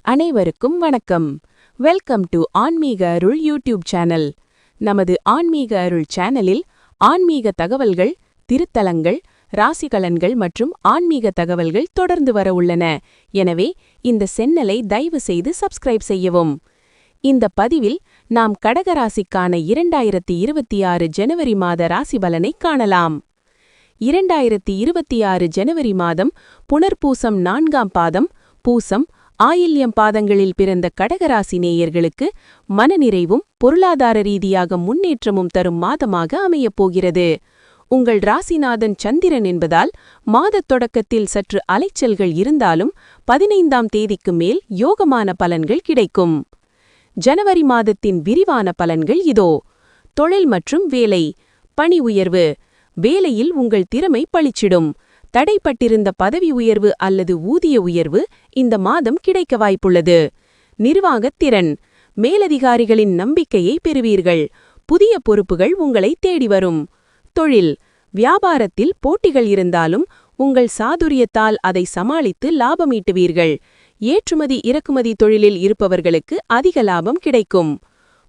அனைவருக்கும் வணக்கம். Welcome to ஆன்மீக அருள் யூடியூப் சேனல். நமது ஆன்மீக அருள் சேனலில் ஆன்மீக தகவல்கள், திருத்தலங்கள், ராசிகலன்கள் மற்றும் ஆன்மீக தகவல்கள் தொடர்ந்து வர உள்ளன. எனவே இந்த சேனலை தயவு செய்து சப்ஸ்கிரைப் செய்யவும். இந்த பதிவில் நாம் கடகராசிக்கான 2026 ஜனவரி மாத ராசி பலனை காணலாம். 2026 ஜனவரி மாதம் புனர்பூசம் 4ஆம் பாதம், பூசம், ஆயில்யம் பாதங்களில் பிறந்த கடகராசி நேயர்களுக்கு மனநிறைவும் பொருளாதார ரீதியாக முன்னேற்றமும் தரும் மாதமாக அமையப்போகிறது. உங்கள் ராசிநாதன் சந்திரன் என்பதால் மாதத் தொடக்கத்தில் சற்று அலைச்சல்கள் இருந்தாலும் 15ஆம் தேதிக்கு மேல் யோகமான பலன்கள் கிடைக்கும். ஜனவரி மாதத்தின் விரிவான பலன்கள் இதோ. தொழில் மற்றும் வேலை. பணி உயர்வு. வேலையில் உங்கள் திறமை பளிச்சிடும். தடைப்பட்டிருந்த பதவி உயர்வு அல்லது ஊதிய உயர்வு இந்த மாதம் கிடைக்க வாய்ப்புள்ளது. நிர்வாகத் திறன். மேலதிகாரிகளின் நம்பிக்கையை பெறுவீர்கள். புதிய பொறுப்புகள் உங்களை தேடி வரும். தொழில். வியாபாரத்தில் போட்டிகள் இருந்தாலும் உங்கள் சாதுரியத்தால் அதை சமாளித்து லாபமீட்டுவீர்கள். ஏற்றுமதி இறக்குமதி தொழிலில் இருப்பவர்களுக்கு அதிக லாபம் கிடைக்கும்.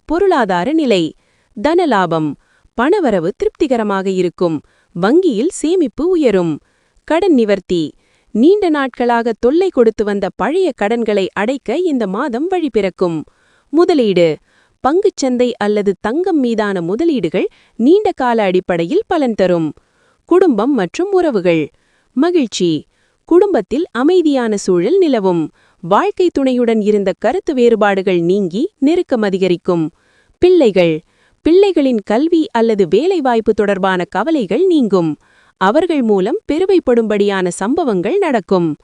பொருளாதார நிலை. தனலாபம். பணவரவு திருப்திகரமாக இருக்கும். வங்கியில் சேமிப்பு உயரும். கடன் நிவர்த்தி. நீண்ட நாட்களாக தொல்லை கொடுத்து வந்த பழைய கடன்களை அடைக்க இந்த மாதம் வழிபிறக்கும். முதலீடு. பங்குச்சந்தை அல்லது தங்கம் மீதான முதலீடுகள் நீண்ட கால அடிப்படையில் பலன் தரும். குடும்பம் மற்றும் உறவுகள். மகிழ்ச்சி. குடும்பத்தில் அமைதியான சூழல் நிலவும். வாழ்க்கை துணையுடன் இருந்த கருத்து வேறுபாடுகள் நீங்கி நெருக்கம் அதிகரிக்கும். பிள்ளைகள். பிள்ளைகளின் கல்வி அல்லது வேலைவாய்ப்பு தொடர்பான கவலைகள் நீங்கும். அவர்கள் மூலம் பெருமைப்படும்படியான சம்பவங்கள் நடக்கும்.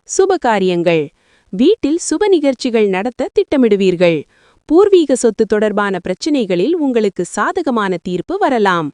சுபகாரியங்கள். வீட்டில் சுப நிகழ்ச்சிகள் நடத்த திட்டமிடுவீர்கள். பூர்வீக சொத்து தொடர்பான பிரச்சினைகளில் உங்களுக்கு சாதகமான தீர்ப்பு வரலாம்.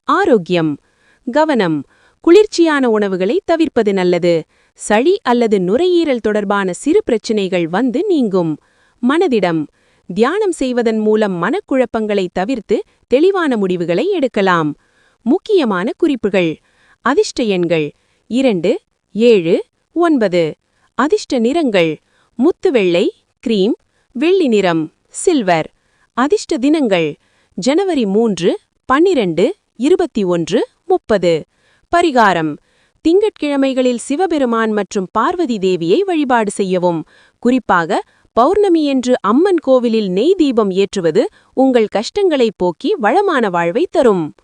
ஆரோக்கியம். கவனம். குளிர்ச்சியான உணவுகளை தவிர்ப்பது நல்லது. சளி அல்லது நுரையீரல் தொடர்பான சிறு பிரச்சினைகள் வந்து நீங்கும். மனதிடம். தியானம் செய்வதன் மூலம் மனக்குழப்பங்களை தவிர்த்து தெளிவான முடிவுகளை எடுக்கலாம். முக்கியமான குறிப்புகள். அதிர்ஷ்ட எண்கள் 2, 7, 9. அதிர்ஷ்ட நிறங்கள் முத்து வெள்ளை, கிரீம், வெள்ளி நிறம், சில்வர். அதிர்ஷ்ட தினங்கள் ஜனவரி 3, 12, 21, 30. பரிகாரம். திங்கட்கிழமைகளில் சிவபெருமான் மற்றும் பார்வதி தேவியை வழிபாடு செய்யவும். குறிப்பாக பௌர்ணமியன்று அம்மன் கோவிலில் நெய் தீபம் ஏற்றுவது உங்கள் கஷ்டங்களை போக்கி வளமான வாழ்வை தரும்.